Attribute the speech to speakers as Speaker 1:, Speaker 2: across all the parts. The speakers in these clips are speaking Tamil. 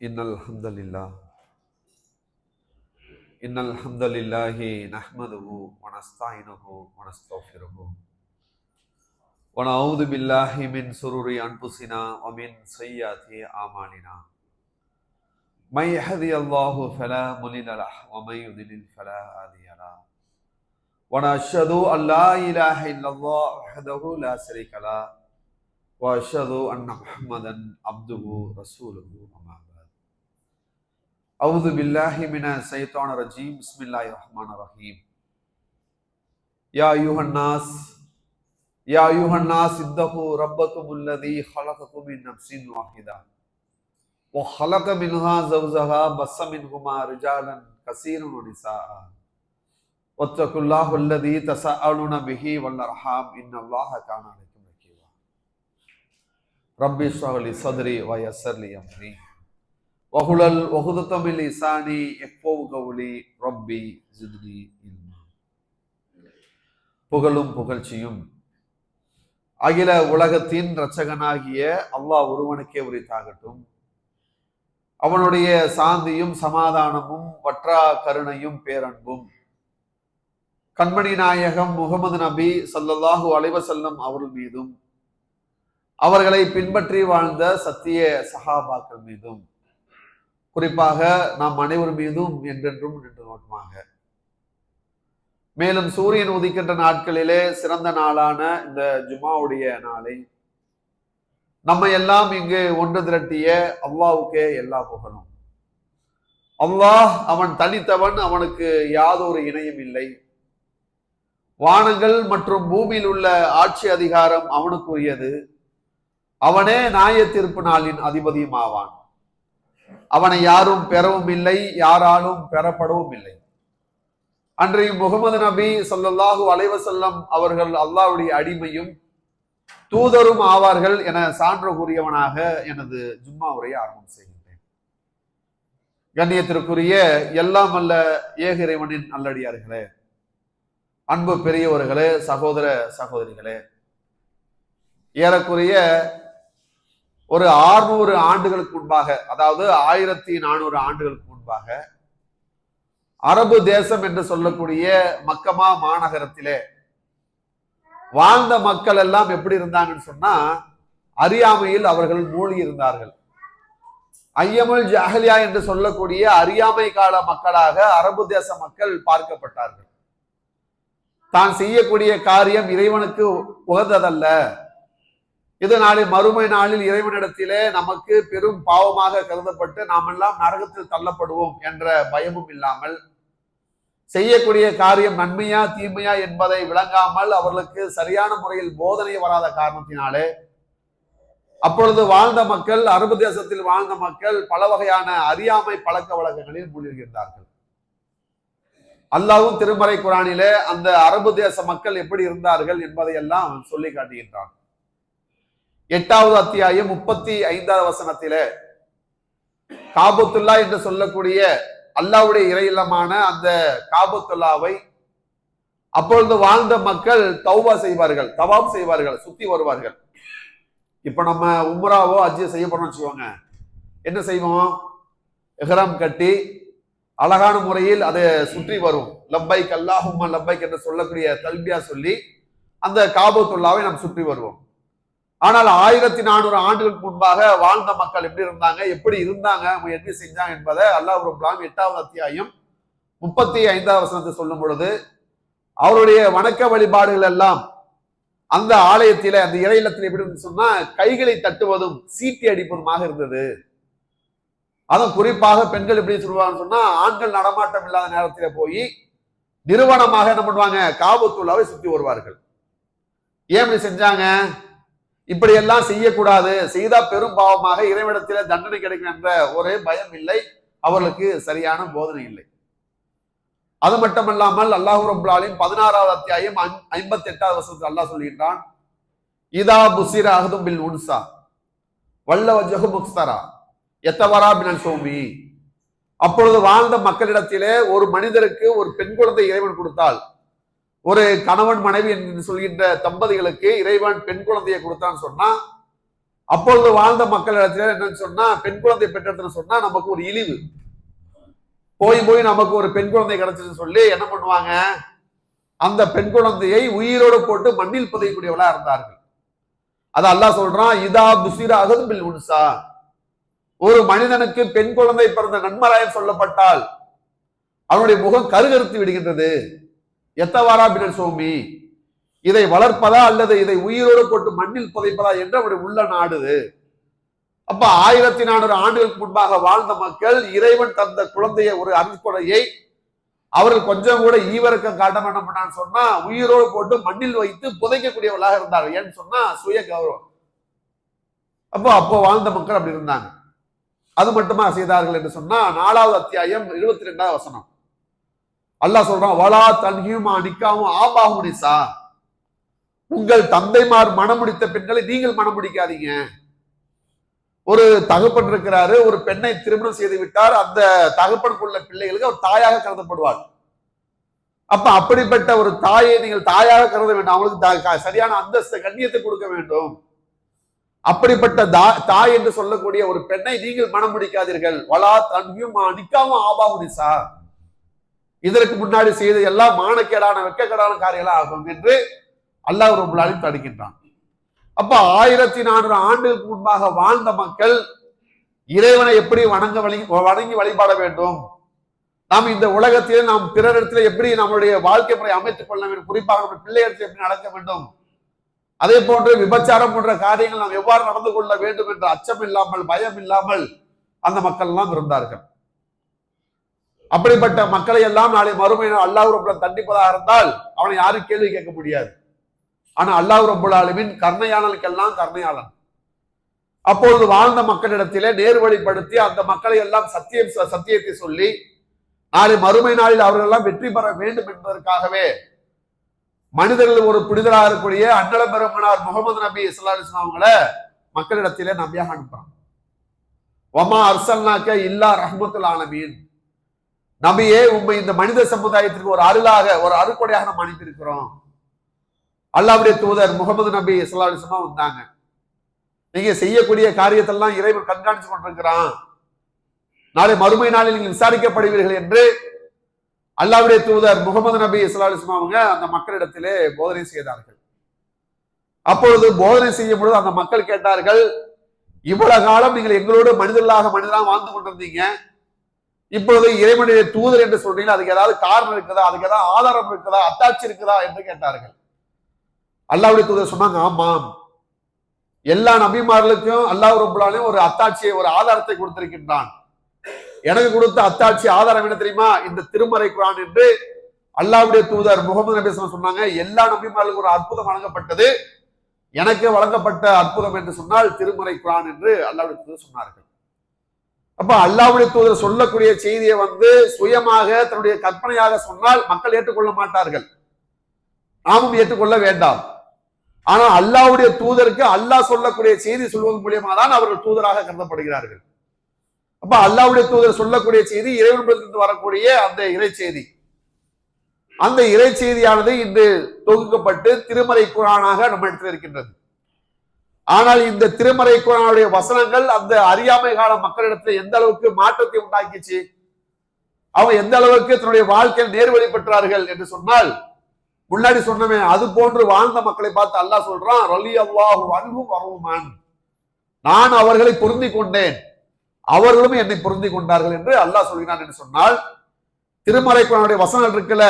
Speaker 1: Innal hamdalillahi nahmaduhu wa nasta'inuhu wa nastaghfiruhu wa na'udzu billahi min sururi anfusina wa min sayyiati a'malina. May yahdihillahu fala mudilla lahu wa may yudlil fala hadiya lahu. Wa nashhadu an la ilaha illallah wahdahu la sharika lahu wa ashhadu anna Muhammadan abduhu rasuluhu. A'udzu billahi minash shaitonir rajim. Bismillahirrahmanirrahim. Ya ayyuhan nas ittaqu rabbakumul ladzi khalaqakum min nafsin wahidah wa khalaqa minha zawjaha bassa minhuma rijalan katsiran wa nisaa. Wattaqullaha alladzi tasaaluna bihi wal arham innallaha kana alaykum raqiba. Rabbi shrah li sadri wa yassir li amri. வகுலல் வகுதத்தமிழ் Isani எப்போவு கவுளி ரப்பி ஜித்னி இல்மா. புகழும் புகழ்ச்சியும் அகில உலகத்தின் இரட்சகனாகிய அல்லாஹ் ஒருவனுக்கே உரித்தாகட்டும். அவனுடைய சாந்தியும் சமாதானமும் வற்றா கருணையும் பேரன்பும் கண்மணி நாயகம் முகமது நபி ஸல்லல்லாஹு அலைஹி வஸல்லம் அவர்கள் மீதும் அவர்களை பின்பற்றி வாழ்ந்த சத்திய சஹாபாக்கள் மீதும் குறிப்பாக நாம் அனைவர் மீதும் என்றென்றும் நின்று நோட்டமாக. மேலும் சூரியன் உதிக்கின்ற நாட்களிலே சிறந்த நாளான இந்த ஜுமாவுடைய நாளை நம்ம எல்லாம் இங்கு ஒன்று திரட்டிய அல்லாஹ்வுக்கே எல்லா புகழும். அல்லாஹ் அவன் தனித்தவன், அவனுக்கு யாதொரு இணையும் இல்லை. வானங்கள் மற்றும் பூமியில் உள்ள ஆட்சி அதிகாரம் அவனுக்குரியது. அவனே நியாய தீர்ப்பு நாளின் அதிபதியும் ஆவான். அவனை யாரும் பெறவும் இல்லை, யாராலும் பெறப்படவும் இல்லை. அன்றைய முகமது நபி ஸல்லல்லாஹு அலைஹி வஸல்லம் அவர்கள் அல்லாஹ்வுடைய அடிமையும் தூதரும் ஆவார்கள் என சான்று கூறியவனாக எனது ஜும்மா உரையை ஆரம்பம் செய்கின்றேன். கண்ணியத்திற்குரிய எல்லாம் அல்ல ஏக இறைவனின் நல்லடியார்களே, அன்பு பெரியவர்களே, சகோதர சகோதரிகளே, ஏறக்குறைய ஒரு 600 ஆண்டுகளுக்கு முன்பாக, அதாவது 1400 ஆண்டுகளுக்கு முன்பாக அரபு தேசம் என்று சொல்லக்கூடிய மக்கமா மாநகரத்திலே வாழ்ந்த மக்கள் எல்லாம் எப்படி இருந்தாங்கன்னு சொன்னா, அறியாமையில் அவர்கள் மூழ்கி இருந்தார்கள். ஐயமுல் ஜஹலியா என்று சொல்லக்கூடிய அறியாமை கால மக்களாக அரபு தேச மக்கள் பார்க்கப்பட்டார்கள். தான் செய்யக்கூடிய காரியம் இறைவனுக்கு உகந்ததல்ல, இது நாளை மறுமை நாளில் இறைவனிடத்திலே நமக்கு பெரும் பாவமாக கருதப்பட்டு நாம் எல்லாம் நரகத்தில் தள்ளப்படுவோம் என்ற பயமும் இல்லாமல், செய்யக்கூடிய காரியம் நன்மையா தீமையா என்பதை விளங்காமல் அவர்களுக்கு சரியான முறையில் போதனை வராத காரணத்தினாலே அப்பொழுது வாழ்ந்த மக்கள், அரபு தேசத்தில் வாழ்ந்த மக்கள் பல வகையான அறியாமை பழக்க வழக்கங்களில் மூழ்கியிருந்தார்கள். அல்லாஹ்வும் திருமறை குரானிலே அந்த அரபு தேச மக்கள் எப்படி இருந்தார்கள் என்பதை எல்லாம் சொல்லி காட்டுகின்றான். 8வது அத்தியாயம் 35வது வசனத்திலே காபத்துல்லா என்று சொல்லக்கூடிய அல்லாஹ்வுடைய இறையில்லமான அந்த காபத்துல்லாவை அப்பொழுது வாழ்ந்த மக்கள் தௌபா செய்வார்கள், தவாப் செய்வார்கள், சுத்தி வருவார்கள். இப்ப நம்ம உம்ராவோ ஹஜ்ஜோ செய்ய போறோம்னு வச்சுக்கோங்க, என்ன செய்வோம்? இஹ்ராம் கட்டி அழகான முறையில் அதை சுற்றி வரும். லப்பைக் அல்லாஹும்ம லப்பைக் என்று சொல்லக்கூடிய தல்பியா சொல்லி அந்த காபத்துல்லாவை நாம் சுற்றி வருவோம். ஆனால் 1400 ஆண்டுகளுக்கு முன்பாக வாழ்ந்த மக்கள் எப்படி இருந்தாங்க, எப்படி இருந்தாங்க, என்ன செஞ்சாங்க என்பதை அல்லாஹ் ரப்பல் ஆலமீன் 8வது அத்தியாயம் 35வது வசனத்தை சொல்லும் பொழுது, அவருடைய வணக்க வழிபாடுகள் எல்லாம் அந்த ஆலயத்தில, அந்த இறையிலத்தில் எப்படி சொன்னா கைகளை தட்டுவதும் சீட்டி அடிப்பதுமாக இருந்தது. அதுவும் குறிப்பாக பெண்கள் எப்படி சொல்லுவாங்கன்னு சொன்னா, ஆண்கள் நடமாட்டம் இல்லாத நேரத்தில போய் நிறுவனமாக என்ன பண்ணுவாங்க, காபத்துல்லாவை சுத்தி வருவார்கள். ஏன் இப்படி செஞ்சாங்க? இப்படி எல்லாம் செய்யக்கூடாது, செய்தா பெரும் பாவமாக இறைவனிடத்திலே தண்டனை கிடைக்கும் என்ற ஒரு பயம் இல்லை, அவர்களுக்கு சரியான போதனை இல்லை. அது மட்டுமல்லாமல் அல்லாஹ் ரப்பல் ஆலமீன் 16வது அத்தியாயம் 58வது வசனத்தில் அல்லாஹ் சொல்கின்றான், இதா புசிர அஹதும் பில் உன்சா வல்ல வஜஹு முக்ஸ்தரா யத்தவரா பினல் சௌமி. அப்பொழுது வாழ்ந்த மக்களிடத்திலே ஒரு மனிதருக்கு ஒரு பெண் குழந்தை இறைவன் கொடுத்தால், ஒரு கணவன் மனைவி என்று சொல்கின்ற தம்பதிகளுக்கு இறைவன் பெண் குழந்தையை கொடுத்தான்னு சொன்னா, அப்பொழுது வாழ்ந்த மக்கள் இடத்துல என்னன்னு சொன்னா, பெண் குழந்தை பெற்றதுன்னு சொன்னா நமக்கு ஒரு இழிவு. போய் போய் நமக்கு ஒரு பெண் குழந்தை கிடைச்சதுன்னு சொல்லி என்ன பண்ணுவாங்க, அந்த பெண் குழந்தையை உயிரோடு போட்டு மண்ணில் புதையக்கூடியவளா இருந்தார்கள். அது அல்லாஹ் சொல்றான், இதா புசிரா அகது பில் உன்சா, ஒரு மனிதனுக்கு பெண் குழந்தை பிறந்த நன்மராயம் சொல்லப்பட்டால் அவனுடைய முகம் கருகருத்து விடுகின்றது. எத்தவாரா பின்னர் சோமி, இதை வளர்ப்பதா அல்லது இதை உயிரோடு போட்டு மண்ணில் புதைப்பதா என்று அவருடைய உள்ள நாடுது. அப்ப 1400 ஆண்டுகளுக்கு முன்பாக வாழ்ந்த மக்கள் இறைவன் தந்த குழந்தைய ஒரு அருட்கொடையை அவர்கள் கொஞ்சம் கூட ஈவரக்கம் காட்டாம என்ன பண்ணான்னு சொன்னா உயிரோடு போட்டு மண்ணில் வைத்து புதைக்கக்கூடியவர்களாக இருந்தார்கள். ஏன்னு சொன்னா சுய கௌரவம். அப்போ வாழ்ந்த மக்கள் அப்படி இருந்தாங்க. அது மட்டுமா செய்தார்கள் என்று சொன்னா 4வது அத்தியாயம் 22வது வசனம் அல்லாஹ் சொல்றான், வலா தன்ஹியுமா நிக்காவும் ஆபாஹு நிசா, உங்கள் தந்தைமார் மனம் முடித்த பெண்களை நீங்கள் மனம் முடிக்காதீங்க. ஒரு தகப்பன் இருக்கிறாரு, ஒரு பெண்ணை திருமணம் செய்து விட்டார், அந்த தகப்பனுக்குள்ள பிள்ளைகளுக்கு அவர் தாயாக கருதப்படுவார். அப்ப அப்படிப்பட்ட ஒரு தாயை நீங்கள் தாயாக கருத வேண்டும், அவங்களுக்கு சரியான அந்தஸ்து கண்ணியத்தை கொடுக்க வேண்டும். அப்படிப்பட்ட தாய் என்று சொல்லக்கூடிய ஒரு பெண்ணை நீங்கள் மனம் முடிக்காதீர்கள். வலா தன்ஹியுமா நிக்காவும் ஆபாஹு நிசா, இதற்கு முன்னாடி செய்த எல்லாம் மானக்கேடான வெட்கக்கேடான காரியங்களா ஆகும் என்று அல்லாஹ் ரப்பல் ஆலமீன் தடுக்கின்றான். அப்ப 1400 ஆண்டுகளுக்கு முன்பாக வாழ்ந்த மக்கள் இறைவனை எப்படி வணங்கி வழிபாட வேண்டும், நாம் இந்த உலகத்திலே நாம் பிறரிடத்தில் எப்படி நம்முடைய வாழ்க்கை முறை அமைத்துக் கொள்ள வேண்டும், குறிப்பாக நம்ம பிள்ளைகளிடத்தில் எப்படி நடக்க வேண்டும், அதே போன்று விபச்சாரம் போன்ற காரியங்கள் நாம் எவ்வாறு நடந்து கொள்ள வேண்டும் என்ற அச்சம் இல்லாமல் பயம் இல்லாமல் அந்த மக்கள் எல்லாம் இருந்தார்கள். அப்படிப்பட்ட மக்களை எல்லாம் நாளை மறுமை அல்லாஹ் ரப்பல் தண்டிப்பதாக இருந்தால் அவனை யாரும் கேள்வி கேட்க முடியாது. ஆனா அல்லாஹ் ரப்பல் ஆலமீன் கருணையாளனுக்கெல்லாம் கருணையாளன். அப்பொழுது வாழ்ந்த மக்களிடத்திலே நேர்வழிப்படுத்தி அந்த மக்களை எல்லாம் சத்தியத்தை சொல்லி நாளை மறுமை நாளில் அவர்கள் எல்லாம் வெற்றி பெற வேண்டும் என்பதற்காகவே மனிதர்கள் ஒரு புனிதராக இருக்கக்கூடிய அண்ணல பெருமனார் முகமது நபி ஸல்லல்லாஹு அலைஹி வஸல்லம் அவங்களை மக்களிடத்திலே நபியாக அனுப்புறான். வமா அர்சல்னாக்க இல்லா ரஹ்மத்துல் ஆலமீன், நபியே உண்மை இந்த மனித சமுதாயத்திற்கு ஒரு அருளாக ஒரு அருட்கொடையாக நம்ம அனுப்பியிருக்கிறோம். அல்லாஹ்வுடைய தூதர் முகமது நபி ஸல்லல்லாஹு அலைஹி வஸல்லம் வந்தாங்க, நீங்க செய்யக்கூடிய காரியத்தெல்லாம் இறைவன் கண்காணிச்சு கொண்டிருக்கிறான், நாளை மறுமை நாளில் நீங்கள் விசாரிக்கப்படுவீர்கள் என்று அல்லாஹ்வுடைய தூதர் முகமது நபி ஸல்லல்லாஹு அலைஹி வஸல்லம் அவங்க அந்த மக்களிடத்திலே போதனை செய்தார்கள். அப்பொழுது போதனை செய்யும் பொழுது அந்த மக்கள் கேட்டார்கள், இவ்வளவு காலம் நீங்கள் எங்களோடு மனிதராக வாழ்ந்து கொண்டிருந்தீங்க, இப்பொழுது இறைவனுடைய தூதர் என்று சொல்றீங்க, அதுக்கு ஏதாவது காரணம் இருக்குதா, அதுக்கு ஏதாவது ஆதாரம் இருக்குதா, அத்தாட்சி இருக்குதா என்று கேட்டார்கள். அல்லாஹ்வுடைய தூதர் சொன்னாங்க, ஆமாம், எல்லா நபிமார்களுக்கும் அல்லாஹ் ரப்பல் ஆலமீன் ஒரு அத்தாட்சியை ஒரு ஆதாரத்தை கொடுத்திருக்கின்றான். எனக்கு கொடுத்த அத்தாட்சி ஆதாரம் என்ன தெரியுமா, இந்த திருமறை குர்ஆன் என்று அல்லாஹ்வுடைய தூதர் முகமது நபி சொன்னாங்க. எல்லா நபிமார்களுக்கும் ஒரு அற்புதம் வழங்கப்பட்டது, எனக்கு வழங்கப்பட்ட அற்புதம் என்று சொன்னால் திருமறை குர்ஆன் என்று அல்லாஹ்வுடைய தூதர் சொன்னார்கள். அப்ப அல்லாஹ்வுடைய தூதர் சொல்லக்கூடிய செய்தியை சுயமாக தன்னுடைய கற்பனையாக சொன்னால் மக்கள் ஏற்றுக்கொள்ள மாட்டார்கள், நாமும் ஏற்றுக்கொள்ள வேண்டாம். ஆனா அல்லாஹ்வுடைய தூதருக்கு அல்லாஹ் சொல்லக்கூடிய செய்தி சொல்வதன் மூலியமாக தான் அவர்கள் தூதராக கருதப்படுகிறார்கள். அப்ப அல்லாஹ்வுடைய தூதர் சொல்லக்கூடிய செய்தி இறைவனிடத்திலிருந்து வரக்கூடிய அந்த இறை செய்தி, அந்த இறை செய்தியானது இன்று தொகுக்கப்பட்டு திருமறை குர்ஆனாக நம்ம இடத்தில் இருக்கின்றது. ஆனால் இந்த திருமறை குர்ஆனுடைய வசனங்கள் அந்த அறியாமை கால மக்களிடத்தில் எந்த அளவுக்கு மாற்றத்தை உண்டாக்கிச்சு, அவங்க எந்த அளவுக்கு தன்னுடைய வாழ்க்கையில் நேர்வழி பெற்றார்கள் என்று சொன்னால், முன்னாடி சொன்னமே அது போன்று வாழ்ந்த மக்களை பார்த்து அல்லாஹ் சொல்றான், ரலியல்லாஹு அன்ஹும் வரவுமான், நான் அவர்களை பொருந்தி கொண்டேன், அவர்களும் என்னை பொருந்தி கொண்டார்கள் என்று அல்லாஹ் சொல்கிறான் என்று சொன்னால், திருமறை குர்ஆனுடைய வசனங்கள் இருக்குல்ல,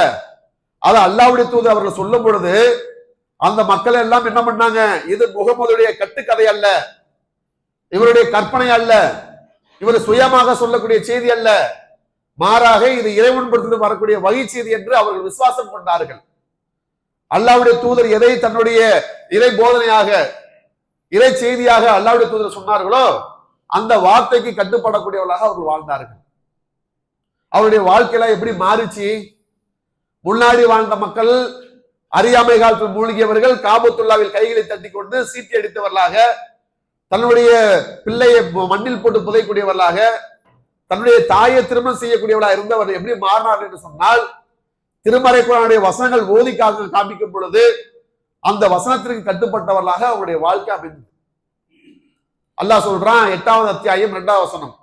Speaker 1: அது அல்லாஹ்வுடைய தூதர் அவர்கள் சொல்லும் பொழுது அந்த மக்கள் எல்லாம் என்ன பண்ணாங்க, இது முகமதுடைய கட்டுக்கதை அல்ல, இவருடைய கற்பனை அல்ல, இவர் சுயமாக சொல்லக்கூடிய செய்தி அல்ல, மாறாக இது இறைவனிடத்திலிருந்து வரக்கூடிய வகை செய்தி என்று அவர்கள் விசுவாசம் கொண்டார்கள். அல்லாஹ்வுடைய தூதர் எதை தன்னுடைய இறை போதனையாக இறை செய்தியாக அல்லாஹ்வுடைய தூதர் சொன்னார்களோ அந்த வார்த்தைக்கு கட்டுப்படக்கூடியவர்களாக அவர்கள் வாழ்ந்தார்கள். அவருடைய வாழ்க்கையில எப்படி மாறிச்சு, முன்னாடி வாழ்ந்த மக்கள் அறியாமை காலத்தில் மூழ்கியவர்கள் காபத்துல்லாவில் கைகளை தட்டி கொண்டு சீட்டி அடித்தவர்களாக, தன்னுடைய பிள்ளையை மண்ணில் போட்டு புதைக்கூடியவர்களாக, தன்னுடைய தாயை திருமணம் செய்யக்கூடியவர்களாக இருந்தவர் எப்படி மாறினார்கள் என்று சொன்னால், திருமறை குர்ஆனுடைய வசனங்கள் ஓதி காமிக்கும் பொழுது அந்த வசனத்திற்கு கட்டுப்பட்டவர்களாக அவருடைய வாழ்க்கை அமைந்தது. அல்லாஹ் சொல்றான் 8வது அத்தியாயம் 2வது வசனம்,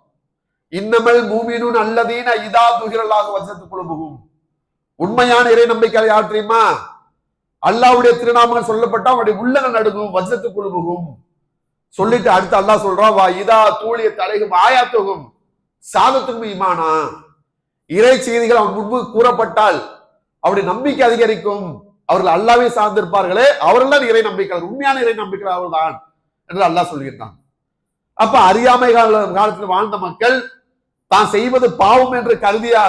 Speaker 1: இன்னமல் மூமினூன் அல்லதீன இதா துகிரல்லாஹு வஜ்ஜத் குலூபுஹும். உண்மையான இறை நம்பிக்கை யார் தெரியுமா? அல்லாஹ்வுடைய திருநாமங்கள் சொல்லப்பட்டா அவருடைய உள்ளங்கள் நடுங்கும். வஜ்ஜத் குலூபுஹும் சொல்லிட்டு அடுத்து அல்லாஹ் சொல்றான், வா இதா தூளிய தலைகும் ஆயாத்துகும் சாதத்துக்கும் ஈமானா. இறை செய்திகள் அவன் முன்பு கூறப்பட்டால் அவருடைய நம்பிக்கை அதிகரிக்கும். அவர்கள் அல்லாஹ்வை சார்ந்திருப்பார்களே, அவர்கள் தான் இறை நம்பிக்கையாளர், உண்மையான இறை நம்பிக்கையாளர் அவர்தான் என்று அல்லாஹ் சொல்கிறான். அப்ப அறியாமை காலத்தில் வாழ்ந்த மக்கள், தான் செய்வது பாவம் என்று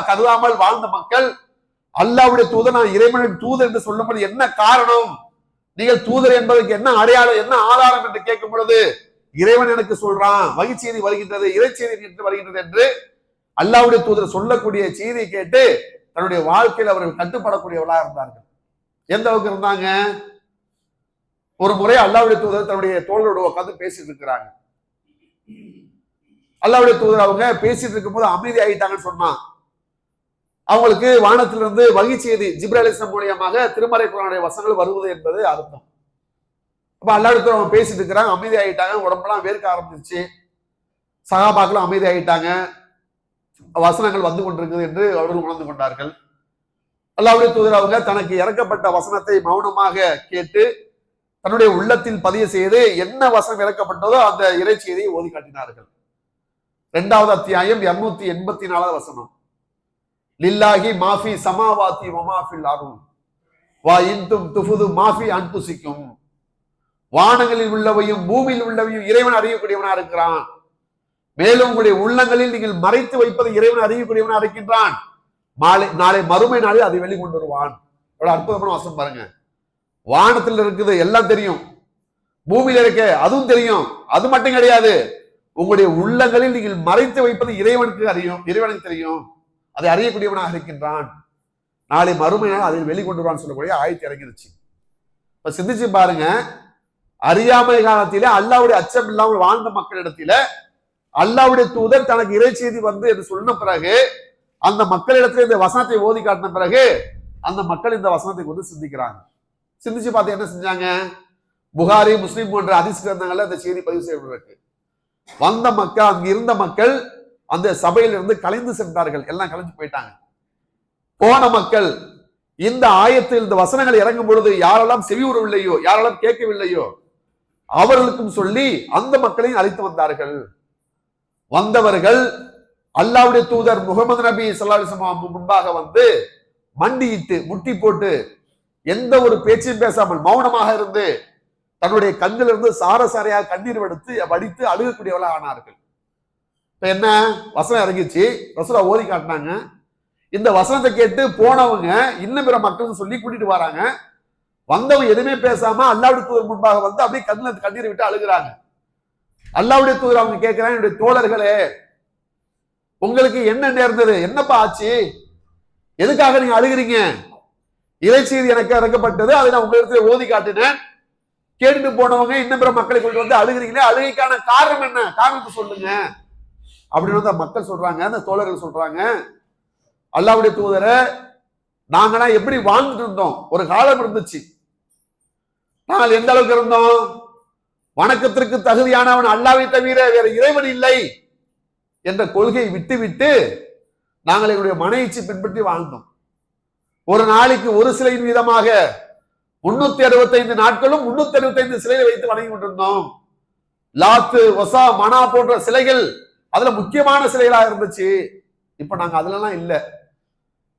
Speaker 1: கருதாமல் வாழ்ந்த மக்கள், அல்லாஹ்வுடைய தூதர், நான் இறைவனின் தூதர் என்று சொல்லும்போது என்ன காரணம், நீங்கள் தூதர் என்பதற்கு என்ன அடையாளம், என்ன ஆதாரம் என்று கேட்கும் பொழுது, இறைவன் எனக்கு சொல்றான், வகை செய்தி வருகின்றது, இறை செய்தி வருகின்றது என்று அல்லாஹ்வுடைய தூதர் சொல்லக்கூடிய செய்தியை கேட்டு தன்னுடைய வாழ்க்கையில் அவர்கள் கட்டுப்படக்கூடியவர்களாக இருந்தார்கள். எந்த அளவுக்கு இருந்தாங்க? ஒரு முறை அல்லாஹ்வுடைய தூதர் தன்னுடைய தோழரோட உட்கார்ந்து பேசிட்டு இருக்கிறாங்க. அல்லாஹ்வுடைய தூதர் அவங்க பேசிட்டு இருக்கும் போது அமைதி ஆகிட்டாங்கன்னு சொன்னா, அவங்களுக்கு வானத்திலிருந்து வகை செய்தி ஜிப்ரீல் அலைஹிஸ்ஸலாம் மூலமாக திருமறை குர்ஆனுடைய வசனங்கள் வருவது என்பது அர்த்தம். அப்ப அல்லாஹ்வுடைய தூதர் அவங்க பேசிட்டு இருக்கிறாங்க, அமைதி ஆகிட்டாங்க, உடம்பெல்லாம் வேர்க்க ஆரம்பிச்சிருச்சு, சகாபாக்களும் அமைதி ஆகிட்டாங்க, வசனங்கள் வந்து கொண்டிருக்குது என்று அவர்கள் உணர்ந்து கொண்டார்கள். அல்லாஹ்வுடைய தூதர் அவங்க தனக்கு இறக்கப்பட்ட வசனத்தை மௌனமாக கேட்டு தன்னுடைய உள்ளத்தில் பதிய செய்து என்ன வசனம் இறக்கப்பட்டதோ அந்த இறை செய்தியை ஓதி காட்டினார்கள். 2வது அத்தியாயம் 284வது வசனம், லில்லாஹி மாஃபி சமாவாத்தி வமாஃபில் அருள் வா இன்தும் துஃபுது மாஃபி அன்புசிக்கும். வானங்களில் உள்ளவையும் பூமியில் உள்ளவையும் இறைவன் அறியக்கூடியவனா இருக்கிறான், மேலும் உங்களுடைய உள்ளங்களில் நீங்கள் மறைத்து வைப்பதை இறைவன் அறியக்கூடியவனா இருக்கின்றான், நாளை மறுமை நாளில் அதை வெளிக்கொண்டு வருவான். எவ்வளவு அற்புதமான வசனம் பாருங்க. வானத்தில் இருக்குது எல்லாம் தெரியும், பூமியில இருக்க அதுவும் தெரியும், அது மட்டும் கிடையாது, உங்களுடைய உள்ளங்களில் நீங்கள் மறைத்து வைப்பது இறைவனுக்கு தெரியும், அதை அறியக்கூடியவனாக இருக்கின்றான், நாளை மறுமை நாள் அதை வெளிக்கொண்டு வருவான்னு சொல்லக்கூடிய ஆயத்து இறங்கிருச்சு. இப்ப சிந்திச்சு பாருங்க, அறியாமை காலத்திலே அல்லாஹ்வுடைய அச்சம் இல்லாமல் வாழ்ந்த மக்களிடத்தில அல்லாஹ்வுடைய தூதர் தனக்கு இறை செய்தி வந்து என்று சொன்ன பிறகு, அந்த மக்களிடத்துல இந்த வசனத்தை ஓதி காட்டின பிறகு அந்த மக்கள் இந்த வசனத்தை கொண்டு சிந்திக்கிறாங்க. சிந்திச்சு பார்த்து என்ன செஞ்சாங்க? புகாரி, முஸ்லிம் போன்ற ஹதீஸ் கிரந்தங்கள்ல அந்த செய்தி பதிவு செய்யப்பட்டிருக்கு. வந்த மக்கள், அங்க இருந்த மக்கள் அந்த சபையிலிருந்து கலைந்து சென்றார்கள், எல்லாம் கலைஞ்சு போயிட்டாங்க. போன மக்கள் இந்த ஆயத்தில் இந்த வசனங்கள் இறங்கும் பொழுது யாரெல்லாம் செவியுறவில்லையோ, யாரெல்லாம் கேட்கவில்லையோ அவர்களுக்கும் சொல்லி அந்த மக்களையும் அழைத்து வந்தார்கள். வந்தவர்கள் அல்லாஹ்வுடைய தூதர் முகமது நபி ஸல்லல்லாஹு அலைஹி வஸல்லம் முன்பாக வந்து மண்டியிட்டு முட்டி போட்டு எந்த ஒரு பேச்சையும் பேசாமல் மௌனமாக இருந்து தன்னுடைய கண்ணிலிருந்து சாரசாரையாக கண்ணீர் வடித்து அழுகக்கூடியவர்களாக ஆனார்கள். இப்ப என்ன வசனம் இறங்கிச்சு, ரசூலா ஓதி காட்டினாங்க. இந்த வசனத்தை கேட்டு போனவங்க இன்னும் பிற மக்களுக்கு சொல்லி கூட்டிட்டு வராங்க. வந்தவங்க எதுவுமே பேசாம அல்லாஹ்வுடைய தூதர் முன்பாக வந்து அப்படியே கண்ணீரை விட்டு அழுகிறாங்க. அல்லாஹ்வுடைய தூதர் அவங்க கேட்கிறாங்க, என்னுடைய தோழர்களே, உங்களுக்கு என்ன நேர்ந்தது, என்னப்பா ஆச்சு, எதுக்காக நீங்க அழுகிறீங்க? இறை செய்தி எனக்கு இறக்கப்பட்டது, அதை நான் உங்களிடத்துல ஓதி காட்டினேன், கேட்டுட்டு போனவங்க இன்னும் பிற மக்களை கொண்டு வந்து அழுகிறீங்களே, அழுகைக்கான காரணம் என்ன, காரணத்தை சொல்லுங்க அப்படின்னு வந்து மக்கள் சொல்றாங்க. அந்த தோழர்கள் சொல்றாங்க, அல்லாஹ்வுடைய தூதரை, நாங்கன்னா எப்படி வாழ்ந்துட்டு இருந்தோம், ஒரு காலம் இருந்துச்சு, நாங்கள் எந்த அளவுக்கு இருந்தோம், வணக்கத்திற்கு தகுதியானவன் அல்லாஹ்வை தவிர வேற இறைவன் இல்லை என்ற கொள்கையை விட்டு நாங்கள் எங்களுடைய மனைச்சி பின்பற்றி வாழ்ந்தோம். ஒரு நாளைக்கு ஒரு சிலையின் வீதமாக 365 நாட்களும் 365 சிலையை வைத்து வணங்கி கொண்டிருந்தோம். லாத்து, ஒசா, மனா போன்ற சிலைகள் அதுல முக்கியமான சிலைகளாக இருந்துச்சு. இப்ப நாங்க அதுலலாம் இல்லை.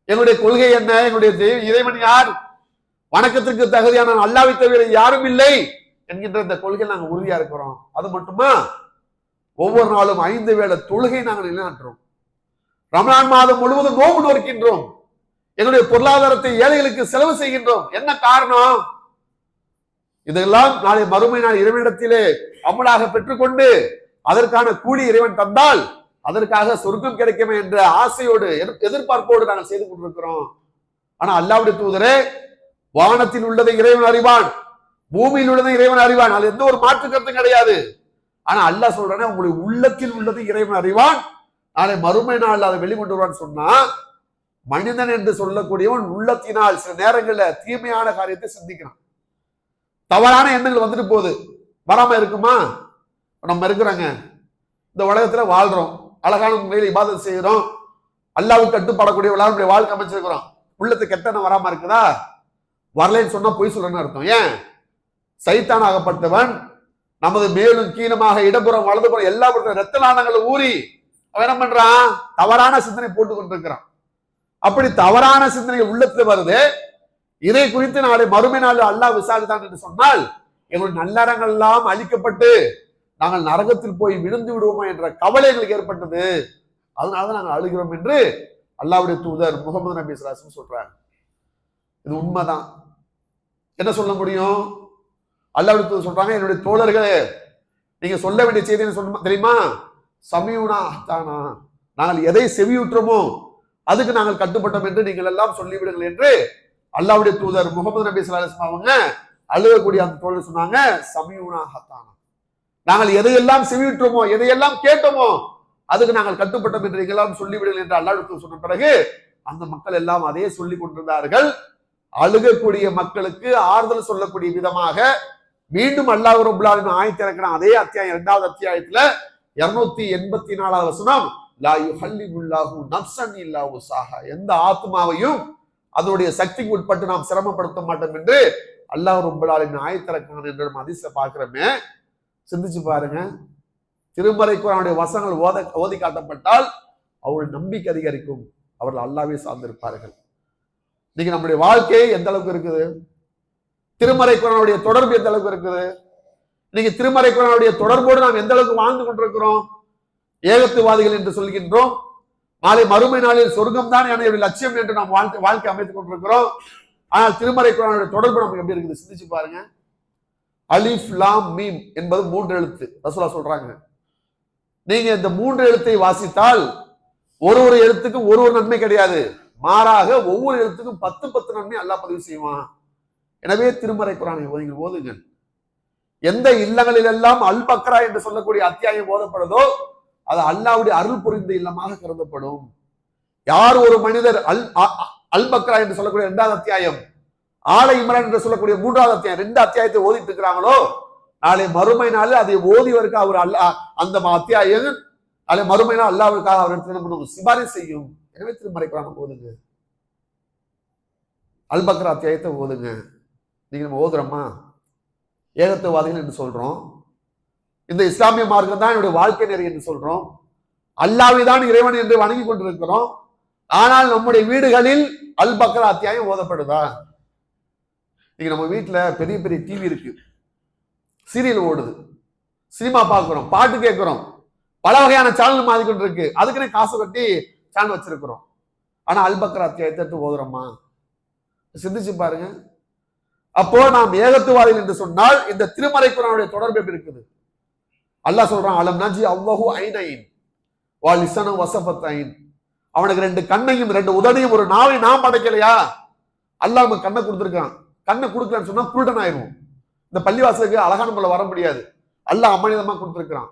Speaker 1: எங்களுடைய கொள்கை என்ன, எங்களுடைய இறைவன் யார், வணக்கத்திற்கு தகுதியான அல்லாஹ்வை தவிர யாரும் இல்லை என்கின்ற இந்த கொள்கை நாங்க உறுதியா இருக்கிறோம். அது மட்டுமா, ஒவ்வொரு நாளும் 5 வேளை தொழுகை நாங்கள் நிலைநாட்டுறோம். ரமலான் மாதம் முழுவதும் நோன்பு நோக்கின்றோம். எங்களுடைய பொருளாதாரத்தை ஏழைகளுக்கு செலவு செய்கின்றோம். என்ன காரணம்? இதெல்லாம் நாளை மறுமை நாள் இறைவனிடத்திலே அமலாக பெற்றுக்கொண்டு அதற்கான கூலி இறைவன் தந்தால் அதற்காக சொர்க்கம் கிடைக்குமே என்ற ஆசையோடு எதிர்பார்ப்போடு நாங்கள் செய்து கொண்டிருக்கிறோம். ஆனா அல்லாஹ்வுடைய தூதரே, வானத்தில் உள்ளதை இறைவன் அறிவான், பூமியில் உள்ளதை இறைவன் அறிவான், அது எந்த ஒரு மாற்று கருத்தும் கிடையாது. ஆனா அல்லாஹ் சொல்றானே, உங்களுடைய உள்ளத்தில் உள்ளது இறைவன் அறிவான், நாளை மறுமை நாள் அதை வெளிக்கொண்டு வருவான்னு சொன்னா, மனிதன் என்று சொல்லக்கூடியவன் உள்ளத்தினால் சில நேரங்களில் தீமையான காரியத்தை சிந்திக்கிறான். தவறான எண்ணங்கள் வந்துட்டு போகுது, வராம இருக்குமா? நம்ம இருக்கிறாங்க, இந்த உலகத்துல வாழ்றோம், அழகான முறையில் இபாதத் செய்கிறோம், அல்லாஹ்வுக்கு கட்டுப்படக்கூடிய நம்முடைய வாழ்க்கை அமைச்சிருக்கிறோம். உள்ளத்து கெட்டன வராம இருக்குதா? வரலைன்னு சொன்னா பொய் சொல்றேன்னு அர்த்தம். ஏன்? சைத்தான் ஆகப்பட்டவன் நமது மேலும் கீழமாக இடப்புறம் வலதுபுறம் எல்லா ரத்த நாணங்களை ஊறி அவன் என்ன பண்றான்? தவறான சிந்தனை போட்டு கொண்டிருக்கிறான். அப்படி தவறான சிந்தனை உள்ளத்துல வருது. இதை குறித்து நாளை மறுமை நாள் அல்லாஹ் விசாரித்தான் என்று சொன்னால் எங்களுடைய நல்லறங்கள் எல்லாம் அழிக்கப்பட்டு நாங்கள் நரகத்தில் போய் விழுந்து விடுவோமா என்ற கவலை எங்களுக்கு ஏற்பட்டது. அதனாலதான் நாங்கள் அழுகிறோம் என்று அல்லாஹ்வுடைய தூதர் முகமது நபி ஸல்லல்லாஹு அலைஹி வஸல்லம் சொல்றாங்க. இது உண்மைதான். என்ன சொல்ல முடியும்? அல்லாஹ்வுடைய தூதர் சொல்றாங்க, என்னுடைய தோழர்களே, நீங்க சொல்ல வேண்டிய செய்தி என்ன சொல்ல தெரியுமா? சமியுனா அஹ்தானா, நாங்கள் எதை செவியுற்றோமோ அதுக்கு நாங்கள் கட்டுப்பட்டோம் என்று நீங்கள் எல்லாம் சொல்லிவிடுங்கள் என்று அல்லாஹ்வுடைய தூதர் முகமது நபி ஸல்லல்லாஹு அலைஹி வஸல்லம் அவங்க அழுகக்கூடிய அந்த தோழர் சொன்னாங்க, சமியுனா அஹ்தானா, நாங்கள் எதையெல்லாம் செவியுற்றோமோ எதையெல்லாம் கேட்டோமோ அதுக்கு நாங்கள் கட்டுப்பட்டோம் என்று நீங்கள் எல்லாம் சொல்லிவிடுங்கள் என்று அல்லாஹ்வுடைய தூதர் சொன்ன பிறகு அந்த மக்கள் எல்லாம் அதே சொல்லி கொண்டிருந்தார்கள். அழுகக்கூடிய மக்களுக்கு ஆறுதல் சொல்லக்கூடிய விதமாக மீண்டும் அல்லாஹ் ரப்பல் ஆலமீன் ஆயத்தை இறக்குறான். அதே அத்தியாயம் 2வது அத்தியாயத்துல 284வது வசனம், லா யுஹல்லிபுல்லாஹு நஃப்ஸன் இல்லா உஸாஹா, எந்த ஆத்மாவையும் அதனுடைய சக்திக்கு உட்பட்டு நாம் சிரமப்படுத்த மாட்டோம் என்று அல்லாஹ் ரப்பல் ஆலமீன் ஆயத்தை இறக்குறான் என்று நம்ம ஹதீஸ்ல பார்க்கிறோமே. சிந்திச்சு பாருங்க. திருமறை குர்ஆனுடைய வசனங்கள் ஓதி காட்டப்பட்டால் அவருடைய நம்பிக்கை அதிகரிக்கும். அவர்கள் அல்லாஹ்வை சார்ந்திருப்பார்கள். இன்னைக்கு நம்முடைய வாழ்க்கை எந்த அளவுக்கு இருக்குது? திருமறை குர்ஆனுடைய தொடர்பு எந்த அளவுக்கு இருக்குது? இன்னைக்கு திருமறை குர்ஆனுடைய தொடர்போடு நாம் எந்த அளவுக்கு வாழ்ந்து கொண்டிருக்கிறோம்? ஏகத்துவாதிகள் என்று சொல்கின்றோம். நாளை மறுமை நாளில் சொர்க்கம் தான் என்னுடைய லட்சியம் என்று நாம் வாழ்க்கை அமைத்துக் கொண்டிருக்கிறோம். ஆனால் திருமறை குர்ஆனுடைய தொடர்பு நமக்கு எப்படி இருக்குது? சிந்திச்சு பாருங்க. அலிஃப் லாம் மீம் என்பது 3 எழுத்து. ரசூலுல்லாஹ் சொல்றாங்க, நீங்க இந்த 3 எழுத்தை வாசித்தால் ஒரு எழுத்துக்கு ஒரு நன்மை கிடையாது, மாறாக ஒவ்வொரு எழுத்துக்கும் 10 நன்மை அல்லாஹ் பதிவு செய்வான். எனவே திருமறை குர்ஆனை ஓதுங்கள். எந்த இல்லங்களில் எல்லாம் அல் பக்ரா என்று சொல்லக்கூடிய அத்தியாயம் ஓதப்படுதோ அது அல்லாஹ்வுடைய அருள் புரிந்த இல்லமாக கருதப்படும். யார் ஒரு மனிதர் அல் பக்ரா என்று சொல்லக்கூடிய 2வது அத்தியாயம், ஆலை இம்ரான் என்று சொல்லக்கூடிய 3வது அத்தியாயம் 2 அத்தியாயத்தை ஓதிட்டு இருக்கிறாங்களோ நாளை மறுமை நாள் அதை ஓதிவருக்கு அவர் அல்லாஹ் அந்த அத்தியாயம் நாளை மறுமை நாள் அல்லாஹ்வுக்காக அவர் சிபாரிசு செய்யும். எனவே திருமறை குர்ஆனை ஓதுங்க, அல் பக்ரா அத்தியாயத்தை ஓதுங்க. நீங்க நம்ம ஓதுறோமா? ஏகத்துவாதிகள் என்று சொல்றோம். இந்த இஸ்லாமிய மார்க்கம் தான் என்னுடைய வாழ்க்கை நெறி என்று சொல்றோம். அல்லாஹ்வை தான் இறைவன் என்று வணங்கி கொண்டிருக்கிறோம். ஆனால் நம்முடைய வீடுகளில் அல் பக்ரா அத்தியாயம் ஓதப்படுதா? நீங்க நம்ம வீட்டுல பெரிய பெரிய டிவி இருக்கு, சீரியல் ஓடுது, சினிமா பார்க்கிறோம், பாட்டு கேட்கிறோம், பல வகையான சேனல் மாறி கொண்டு இருக்கு. அதுக்குன்னு காசு கட்டி சேனல் வச்சிருக்கிறோம். ஆனா அல் பக்ரா அத்தியாயத்தை ஓதுறோமா? சிந்திச்சு பாருங்க. அப்போ நாம் ஏகத்துவாதிகள் என்று சொன்னால் இந்த திருமறை குர்ஆனுடைய தொடர்பு எப்படி இருக்குது? அல்லாஹ் சொல்றான், அலம் நஜி அல்லாஹு ஐனைன் வா லிஸானு வஸஃபத்தைன், அவனுக்கு 2 கண்ணையும் 2 உதடையும் ஒரு நாவை நாம் படைக்கலையா? அல்லாஹ் நமக்கு கண்ணை கொடுத்துருக்கான். கண்ணை கொடுக்கலன்னு சொன்னா குருடன் ஆயிரும். இந்த பள்ளிவாசலுக்கு அழகான முறையில் வர முடியாது. அல்லாஹ் அமானிதமா கொடுத்திருக்கிறான்.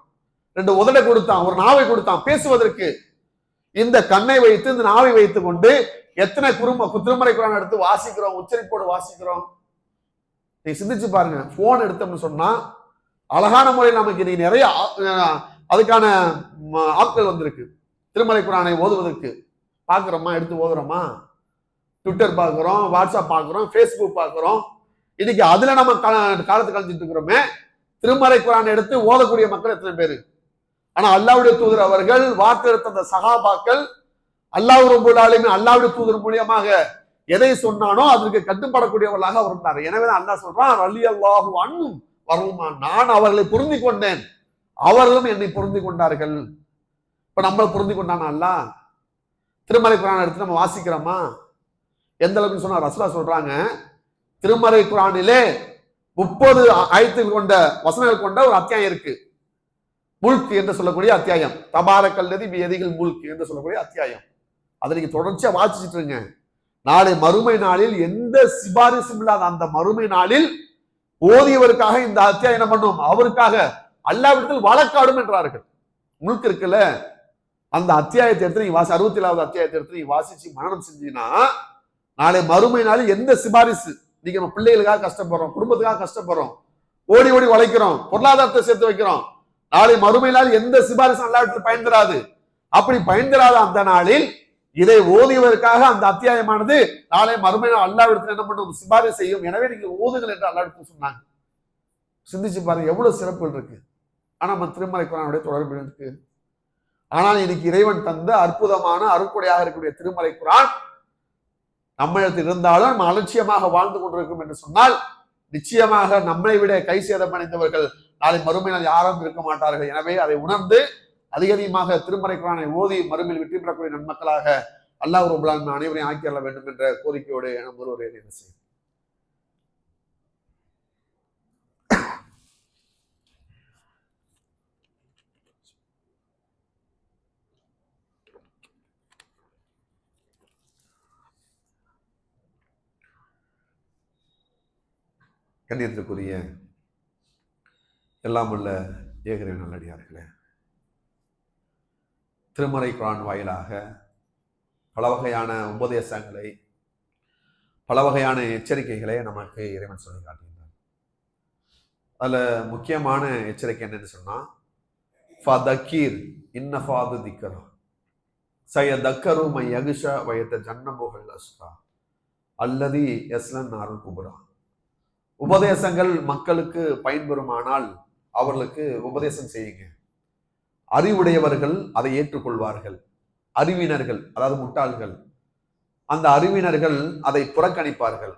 Speaker 1: 2 உதடை கொடுத்தான், ஒரு நாவை கொடுத்தான் பேசுவதற்கு. இந்த கண்ணை வைத்து இந்த நாவை வைத்துக் கொண்டு எத்தனை திருமறை குர்ஆன் எடுத்து வாசிக்கிறோம், உச்சரிப்போடு வாசிக்கிறோம். நீ சிந்திச்சு பாருங்க. போன் எடுத்தோம்னு சொன்னா அழகான முறையில் நமக்கு நீ நிறைய அதுக்கான ஆட்கள் வந்திருக்கு. திருமறை குர்ஆனை ஓதுவதற்கு பார்க்கிறோமா? எடுத்து ஓதுறோமா? ட்விட்டர் பார்க்கிறோம், வாட்ஸ்அப் பார்க்கிறோம், ஃபேஸ்புக் பார்க்கிறோம். இன்னைக்கு அதுல நம்ம காலத்தை கழிச்சிட்டு இருக்கிறோமே. திருமறை குர்ஆனை எடுத்து ஓதக்கூடிய மக்கள் எத்தனை பேரு? ஆனா அல்லாஹ்வுடைய தூதர் அவர்கள் வார்த்தை எடுத்த அந்த சஹாபாக்கள் அல்லாஹ் ரப்பல் ஆலமீன் அல்லாஹ்வுடைய தூதர் மூலமாக எதை சொன்னானோ அதற்கு கட்டுப்படக்கூடியவர்களாக அவர் இருந்தார். எனவே அல்லாஹ் சொல்றான், ரலியல்லாஹு அன்ஹும் வரலுமான், நான் அவர்களை பொருந்தி கொண்டேன், அவர்களும் என்னை பொருந்தி கொண்டார்கள். இப்ப நம்மளை பொருந்தி கொண்டானா அல்லாஹ்? திருமறை குர்ஆனை எடுத்து நம்ம வாசிக்கிறோமா? எந்த அளவுக்கு சொன்னா ரசூலுல்லாஹ் சொல்றாங்க, திருமறை குர்ஆனிலே 30 ஆயத்துகள் கொண்ட வசனங்கள் கொண்ட ஒரு அத்தியாயம் இருக்கு. முல்க் என்று சொல்லக்கூடிய அத்தியாயம், தபாரக்கல்லதி பியதில் முல்க் என்று சொல்லக்கூடிய அத்தியாயம். அதை நீங்க தொடர்ச்சியா வாசிச்சுட்டு இருங்க. நாளை மறுமை நாளில் எந்த சிபாரிசும் இல்லாத அந்த மறுமை நாளில் ஓதியவருக்காக இந்த அத்தியாயம் என்ன பண்ணும்? அவருக்காக அல்லாஹ்விடத்தில் வழக்காடும் என்றார்கள். முல்க் இருக்குல்ல, அந்த அத்தியாயத்தை எடுத்து நீங்க 67வது அத்தியாயத்தை எடுத்து நீங்க வாசிச்சு மனனம் செஞ்சீங்கன்னா நாளை மறுமை நாளில் எந்த சிபாரிசு, நீங்க நம்ம பிள்ளைகளுக்காக கஷ்டப்படுறோம், குடும்பத்துக்காக கஷ்டப்படுறோம், ஓடி ஓடி உழைக்கிறோம், பொருளாதாரத்தை சேர்த்து வைக்கிறோம், நாளை மறுமை நாள் எந்த சிபாரிசும் அல்லாஹ்விடத்தில் பயன் தராது. அப்படி பயன் தராத அந்த நாளில் இதை ஓதியதற்காக அந்த அத்தியாயமானது நாளை மறுமை நாள் அல்லாஹ்விடத்தில் என்ன பண்ணும், சிபாரிசு செய்யும். எனவே நீங்கள் ஓதுங்கள் என்று அல்லாஹ்விடத்தில் சொன்னாங்க. சிந்திச்சு பாருங்க எவ்வளவு சிறப்புகள் இருக்கு. ஆனா நம்ம திருமறை குர்ஆனுடைய தொடர்பு இருக்கு. ஆனால் இன்னைக்கு இறைவன் தந்த அற்புதமான அருட்கொடையாக இருக்கக்கூடிய திருமறை குர்ஆன் நம்மிடத்தில் இருந்தாலும் நம்ம அலட்சியமாக வாழ்ந்து கொண்டிருக்கும் என்று சொன்னால் நிச்சயமாக நம்மை விட கை சேதமடைந்தவர்கள் நாளை மறுமையில் யாரும் இருக்க மாட்டார்கள். எனவே அதை உணர்ந்து அதிகமாக திருமறை குர்ஆனை ஓதி மறுமையில் வெற்றி பெறக்கூடிய நன்மக்களாக அல்லாஹ் ரப்பல் ஆலமீன் அனைவரையும் ஆக்கியல்ல வேண்டும் என்ற கோரிக்கையோடு நம் ஒருவரை என்ன செய்யும். கண்ணியத்திற்குரிய எல்லாம் உள்ள ஏகரே நல்லடியார்களே, திருமறை குர்ஆன் வாயிலாக பல வகையான உபதேசங்களை, பல வகையான எச்சரிக்கைகளை நமக்கு இறைவன் சொல்லி காட்டுகின்றார். அதுல முக்கியமான எச்சரிக்கை என்னன்னு சொன்னா, ஃபதக்கீர் இன்னஃபாது திக்ரா சயதக்கரு மை யகுஷா வயத ஜன்னபுல் அஸ்ரா அல்லதி யஸ்லன் நாருல் குப்ரா. உபதேசங்கள் மக்களுக்கு பயன்பெறுமானால் அவர்களுக்கு உபதேசம் செய்யுங்க. அறிவுடையவர்கள் அதை ஏற்றுக்கொள்வார்கள். அறிவினர்கள், அதாவது முட்டாள்கள், அந்த அறிவினர்கள் அதை புறக்கணிப்பார்கள்.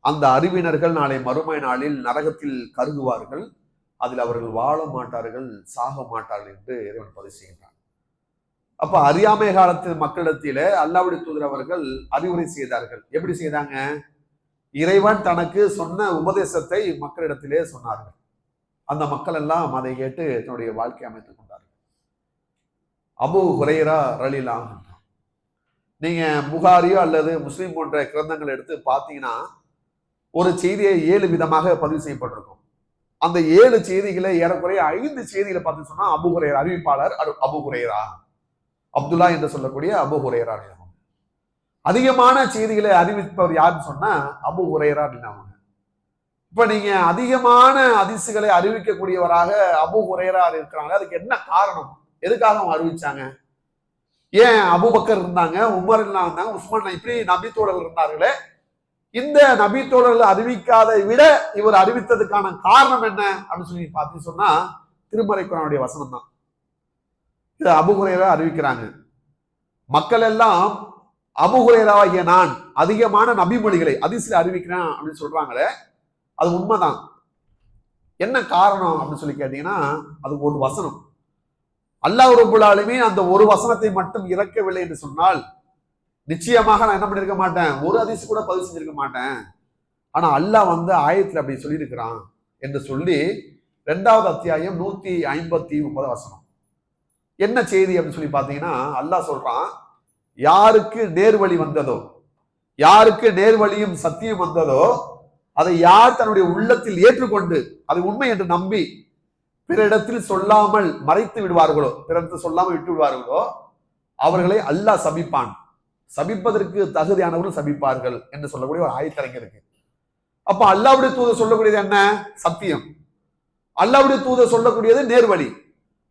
Speaker 1: அந்த அறிவினர்கள் நாளை மறுமை நாளில் நரகத்தில் கருகுவார்கள். அதில் அவர்கள் வாழ மாட்டார்கள், சாக மாட்டார்கள் என்று இறைவன் பதிவு செய்கின்றான். அப்ப அறியாமை காலத்தில் மக்களிடத்திலே அல்லாஹ்வுடைய தூதர் அவர்கள் அறிவுரை செய்தார்கள். எப்படி செய்தாங்க? இறைவன் தனக்கு சொன்ன உபதேசத்தை மக்களிடத்திலே சொன்னார்கள். அந்த மக்கள் எல்லாம் அதை கேட்டு தன்னுடைய வாழ்க்கை அமைத்துக் கொண்டார்கள். அபூ ஹுரைரா ரலியல்லாஹு அன்ஹு, நீங்க புகாரியோ அல்லது முஸ்லிம் போன்ற கிரந்தங்கள் எடுத்து பார்த்தீங்கன்னா ஒரு செய்தியை 7 விதமாக பதிவு செய்யப்பட்டிருக்கும். அந்த 7 செய்திகளை ஏறக்குறைய 5 செய்திகளை பார்த்து சொன்னா அபூ ஹுரைரா, அறிவிப்பாளர் அபூ ஹுரைரா, அப்துல்லா என்று சொல்லக்கூடிய அபூ ஹுரைரா. அதிகமான செய்திகளை அறிவிப்பவர் யாருன்னு சொன்னா அபூ ஹுரைரா அப்படின்னாங்க. இப்ப நீங்க அதிகமான ஹதீஸ்களை அறிவிக்கக்கூடியவராக அபூ ஹுரைரா இருக்கிறாங்க. அதுக்கு என்ன காரணம்? எதுக்காக அவங்க அறிவிச்சாங்க? ஏன் அபூபக்கர் இருந்தாங்க, உமர் இருந்தாங்க, உஸ்மான், இப்படி நபித்தோழர்கள் இருந்தார்களே, இந்த நபித்தோழர்கள் அறிவிக்காதை விட இவர் அறிவித்ததுக்கான காரணம் என்ன அப்படின்னு சொல்லி பார்த்து சொன்னா திருமறை குர்ஆனுடைய வசனம் தான். இதை அபூ ஹுரைரா அறிவிக்கிறாங்க. மக்கள் எல்லாம் அபூ ஹுரைராவாகிய நான் அதிகமான நபிமொழிகளை ஹதீஸ்ல அறிவிக்கிறேன் அப்படின்னு சொல்றாங்களே, அது உண்மைதான். என்ன காரணம் அப்படின்னு சொல்லி கேட்டீங்கன்னா, அதுக்கு ஒரு வசனம். அல்லாஹ் ரப்பல் ஆலமீன் அந்த ஒரு வசனத்தை மட்டும் இறக்கவில்லை என்று சொன்னால் நிச்சயமாக நான் என்ன பண்ணிருக்க மாட்டேன், ஒரு ஹதீஸ் கூட பதிவு செஞ்சிருக்க மாட்டேன். ஆனா அல்லாஹ் ஆயத்துல அப்படி சொல்லியிருக்கிறான் என்று சொல்லி 2வது அத்தியாயம் 159 வசனம். என்ன செய்தி அப்படின்னு சொல்லி பாத்தீங்கன்னா, அல்லாஹ் சொல்றான், யாருக்கு நேர்வழி வந்ததோ, யாருக்கு நேர்வழியும் சத்தியம் வந்ததோ, அதை யார் தன்னுடைய உள்ளத்தில் ஏற்றுக்கொண்டு அது உண்மை என்று நம்பி பிறரிடத்தில் சொல்லாமல் மறைத்து விடுவார்களோ, பிறரிடத்தில் சொல்லாமல் விட்டு விடுவார்களோ, அவர்களை அல்லாஹ் சபிப்பான். சபிப்பதற்கு தகுதியானவர்கள் சபிப்பார்கள் என்று சொல்லக்கூடிய ஒரு ஆயத்தரங்க இருக்கு. அப்ப அல்லாஹ்வுடைய தூதர் சொல்லக்கூடியது என்ன? சத்தியம். அல்லாஹ்வுடைய தூதர் சொல்லக்கூடியது நேர்வழி.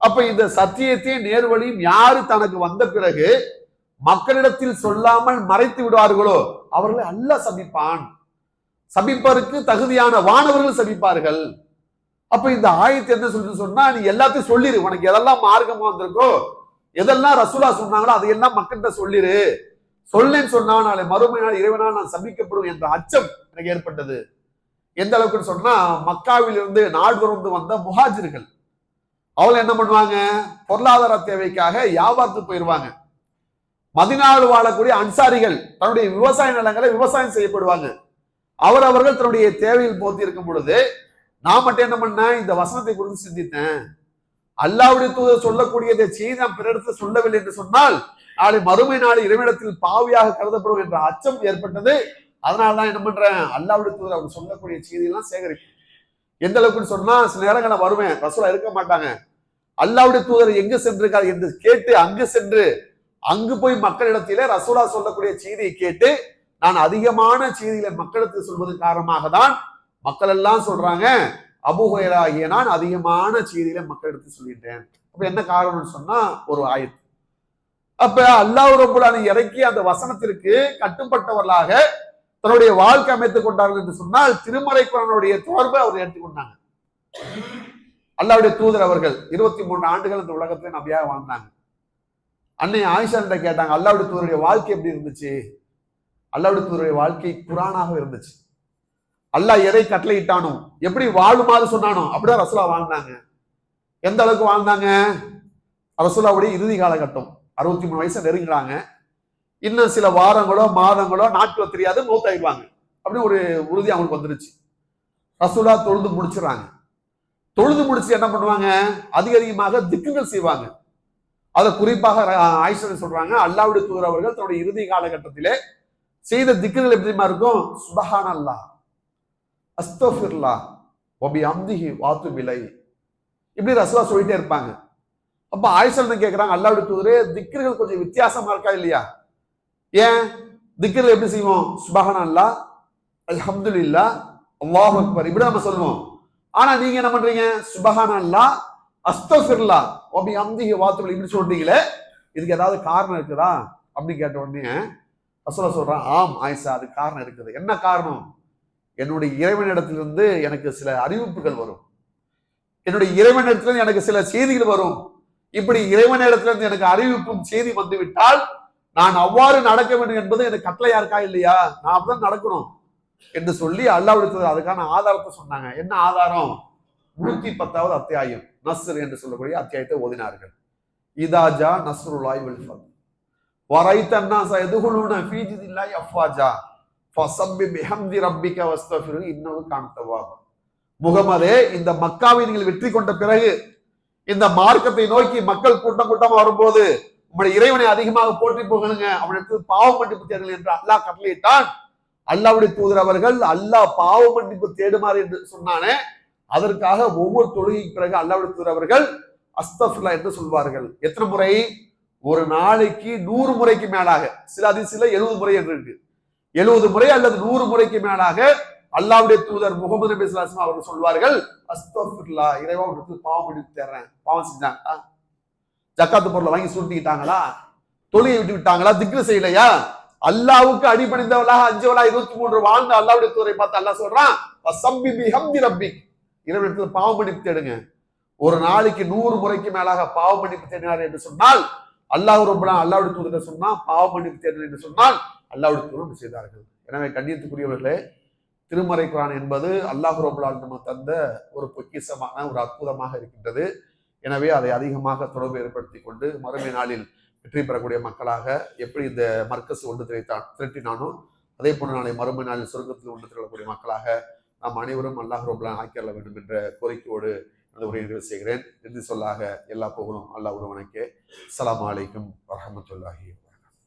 Speaker 1: அப்ப இந்த சத்தியத்தையும் நேர்வழியும் யாரு தனக்கு வந்த பிறகு மக்களிடத்தில் சொல்லாமல் மறைத்து விடுவார்களோ அவர்களை அல்லாஹ் சபிப்பான். சபிப்பதற்கு தகுதியான வானவர்கள் சபிப்பார்கள். அப்ப இந்த ஆயத்தை என்ன சொல்லுன்னு சொன்னா, நீ எல்லாத்தையும் சொல்லிரு, உனக்கு எதெல்லாம் மார்க்கமா வந்திருக்கோ, எதெல்லாம் ரசூலா சொன்னாங்களோ அதையெல்லாம் மக்கள்கிட்ட சொல்லிரு. சொல்லேன்னு சொன்னா நாளை மறுமை நாள் இறைவனால் நான் சபிக்கப்படும் என்ற அச்சம் எனக்கு ஏற்பட்டது. எந்த அளவுக்குன்னு சொன்னா, மக்காவிலிருந்து நாடு தொடர்ந்து வந்த முஹாஜிர்கள் அவள் என்ன பண்ணுவாங்க, பொருளாதார தேவைக்காக வியாபாரத்துக்கு போயிருவாங்க. மதீனாவில் வாழக்கூடிய அன்சாரிகள் தன்னுடைய விவசாய நிலங்களை விவசாயம் செய்யப்படுவாங்க. அவர்கள் தன்னுடைய தேவையில் போத்தி இருக்கும் பொழுது நான் மட்டும் என்ன பண்ணேன், இந்த வசனத்தை குறித்து சிந்தித்தேன். அல்லாஹ்வுடைய தூதர் சொல்லக்கூடிய செய்தி நாம் பிறரிடத்து சொல்லவில்லை என்று சொன்னால் நாளை மறுமை நாள் இறைவனிடத்தில் பாவியாக கருதப்படும் என்ற அச்சம் ஏற்பட்டது. அதனாலதான் என்ன பண்றேன், அல்லாஹ்வுடைய தூதர் அவர் சொல்லக்கூடிய செய்தியெல்லாம் சேகரிப்பேன். எந்த அளவுக்குன்னு சொன்னா, சில நேரங்களை வருவேன், ரசூலா இருக்க மாட்டாங்க, அல்லாஹ்வுடைய தூதர் எங்கு சென்றிருக்கார் என்று கேட்டு அங்கு சென்று அங்கு போய் மக்களிடத்திலே ரசூலா சொல்லக்கூடிய செய்தியை கேட்டு நான் அதிகமான செய்திகளை மக்களுக்கு சொல்வதன் காரணமாக தான் மக்கள் எல்லாம் சொல்றாங்க, அபூ ஹுரைரா ஆகிய நான் அதிகமான செய்தியில மக்கள் எடுத்து சொல்லிட்டேன். அப்ப என்ன காரணம்னு சொன்னா ஒரு ஆயத். அப்ப அல்லாஹ் ரப்பல் ஆலமீன் இறக்கி அந்த வசனத்திற்கு கட்டுப்பட்டவர்களாக தன்னுடைய வாழ்க்கை அமைத்துக் கொண்டார்கள் என்று சொன்னால் திருமறை குர்ஆனுடைய தொடர்பை அவர் எடுத்துக்கொண்டாங்க. அல்லாஹ்வுடைய தூதர் அவர்கள் 23 ஆண்டுகள் இந்த உலகத்துல நபியாக வாழ்ந்தாங்க. அன்னை ஆயிஷா கிட்ட கேட்டாங்க, அல்லாஹ்வுடைய தூதருடைய வாழ்க்கை எப்படி இருந்துச்சு? அல்லாஹ்வுடைய தூதருடைய வாழ்க்கை குர்ஆனாக இருந்துச்சு. அல்லாஹ் எதை கட்டளையிட்டானோ, எப்படி வாழுமாறு சொன்னானோ அப்படிதான் ரசூலா வாழ்ந்தாங்க. எந்த அளவுக்கு வாழ்ந்தாங்க? ரசூலாவுடைய இறுதி காலகட்டம் 63 வயசு நெருங்குறாங்க. இன்னும் சில வாரங்களோ மாதங்களோ நாட்களோ தெரியாது, மௌத்தாயிடுவாங்க அப்படின்னு ஒரு உறுதி அவங்களுக்கு வந்துருச்சு. ரசூலா தொழுது முடிச்சுறாங்க. தொழுது முடிச்சு என்ன பண்ணுவாங்க? அதிகமாக திக்குகள் செய்வாங்க. அதை குறிப்பாக ஆயிஷா சொல்றாங்க, அல்லாஹ்வுடைய தூதர் அவர்கள் தன்னுடைய இறுதி காலகட்டத்திலே செய்த திக்குகள் எப்படிமா இருக்கும்? சுப்ஹானல்லாஹ், அஸ்தக்ஃபிருல்லாஹ், வபி அம்திஹி வாத்துபு இலைஹி, இப்படி ரசூலா சொல்லிட்டே இருப்பாங்க. அப்ப ஆயிஷா கேட்கிறாங்க, அல்லாஹ்வுடைய தூதரே திக்ர்கள் கொஞ்சம் வித்தியாசமா இருக்கா இல்லையா? ஏன் திக்ர்கள் எப்படி செய்வோம்? சுப்ஹானல்லாஹ், அல்ஹம்துலில்லாஹ், அல்லாஹு அக்பர் இப்படி நம்ம சொல்லுவோம். ஆனா நீங்க என்ன பண்றீங்க? சுப்ஹானல்லாஹ், அஸ்தக்ஃபிருல்லாஹ், வபி அம்திஹி வாத்துபு இலைஹி இப்படி சொல்றீங்களே, இதுக்கு ஏதாவது காரணம் இருக்குதா அப்படின்னு கேட்ட உடனே ரசூலா சொல்றான், ஆம் ஆயிஷா, அது காரணம் இருக்குது. என்ன காரணம்? என்னுடைய இறைவனிடத்திலிருந்து எனக்கு சில அறிவிப்புகள் வரும், என்னுடைய இறைவனிடத்திலிருந்து எனக்கு சில செய்திகள் வரும். இப்படி இறைவனிடத்திலிருந்து எனக்கு அறிவிப்பும் செய்தி வந்துவிட்டால் நான் அவ்வாறு நடக்க வேண்டும் என்பது எனக்கு கட்டளையா இருக்கா இல்லையா? நான் அப்படிதான் நடக்கணும் என்று சொல்லி அல்லாஹ்வுடைய தூதர் அதுக்கான ஆதாரத்தை சொன்னாங்க. என்ன ஆதாரம்? 110வது அத்தியாயம் நஸ்ர் என்று சொல்லக்கூடிய அத்தியாயத்தை ஓதினார்கள். இதாஜா நஸ்ருல்லாஹி வல் ஃபத் வரைத்தன் நாஸ யதுகுலூன ஃபீ தீனில்லாஹி அஃவாஜா ஃபஸப்பி பிஹம்தி ரப்பிக வஸ்தக்ஃபிரு இன்னஹு கான தவ்வாபா. முகமதே, இந்த மக்காவை நீங்கள் வெற்றி கொண்ட பிறகு இந்த மார்க்கத்தை நோக்கி மக்கள் கூட்டம் கூட்டமா வரும்போது உங்களுடைய இறைவனை அதிகமாக போற்றி போகணுங்க, அவனுக்கு பாவ மன்னிப்பு தேடுங்கள் என்று அல்லாஹ் கட்டளையிட்டான். அல்லாஹ்வுடைய தூதர் அவர்கள் அல்லாஹ் பாவ மன்னிப்பு தேடுமாறு என்று சொன்னானே, அதற்காக ஒவ்வொரு தொழுகைக்கு பிறகு அல்லாஹ்வுடைய தூதர் அவர்கள் அஸ்தக்ஃபிருல்லாஹ் என்று சொல்வார்கள். எத்தனை முறை? ஒரு நாளைக்கு 100 முறைக்கு மேலாக, சில அதிசயில 70 முறை என்று இருக்கு. 70 முறை அல்லது 100 முறைக்கு மேலாக அல்லாஹ்வுடைய தூதர் முகமது நபி ஸல்லல்லாஹு அலைஹி வஸல்லம் அவர்கள் சொல்வார்கள், அஸ்தக்ஃபிருல்லாஹ், இறைவா உனக்கு பாவம் மன்னிப்பு தேடுறேன். பாவம் செஞ்சாங்களா? ஜக்காத்து பொருளை வாங்கி சுருட்டிக்கிட்டாங்களா? தொழுகை விட்டு விட்டாங்களா? திக்ரு செய்யலையா? அல்லாஹ்வுக்கு அடிபணிந்தவளாக 5 வாழ்ந்த அல்லாஹ்வுடைய தூதரை பார்த்து அல்லாஹ் சொல்றான், வஸப்பி பிஹம்தி ரப்பிக், இறைவனிடத்தில் பாவ மன்னிப்பு தேடுங்க. ஒரு நாளைக்கு 100 முறைக்கு மேலாக பாவ மன்னிப்பு தேடினார் என்று சொன்னால் அல்லாஹ் ரப்பல் ஆலமீன் அல்லாஹ்வுடைய தூதர் சொன்னா பாவ மன்னிப்பு தேடினார் என்று சொன்னால் அல்லாஹ்வுடைய தூதர் செய்தார்கள். எனவே கண்ணியத்துக்குரியவர்களே, திருமறை குர்ஆன் என்பது அல்லாஹ் ரப்பல் ஆலமீன் நமக்கு தந்த ஒரு பொக்கிஷமான ஒரு அற்புதமாக இருக்கின்றது. எனவே அதை அதிகமாக தொடர்பு ஏற்படுத்தி கொண்டு மறுமை நாளில் வெற்றி பெறக்கூடிய மக்களாக எப்படி இந்த மர்க்கஸ் ஒன்று திரட்டினானோ அதே போன்று நாளை மறுமை நாளில் சொர்க்கத்தில் ஒன்று திரளக்கூடிய மக்களாக நாம் அனைவரும் அல்லாஹ் ரப்பல் ஆலமீன் ஆக்கியல்ல வேண்டும் என்ற கோரிக்கையோடு அந்த உரையை நிறைவு செய்கிறேன். இறுதி சொல்லாக எல்லா புகழும் அல்லாஹ் ஒருவனுக்கே. அஸ்ஸலாமு அலைக்கும் வரஹ்மத்துல்லாஹி வபரகாத்துஹு.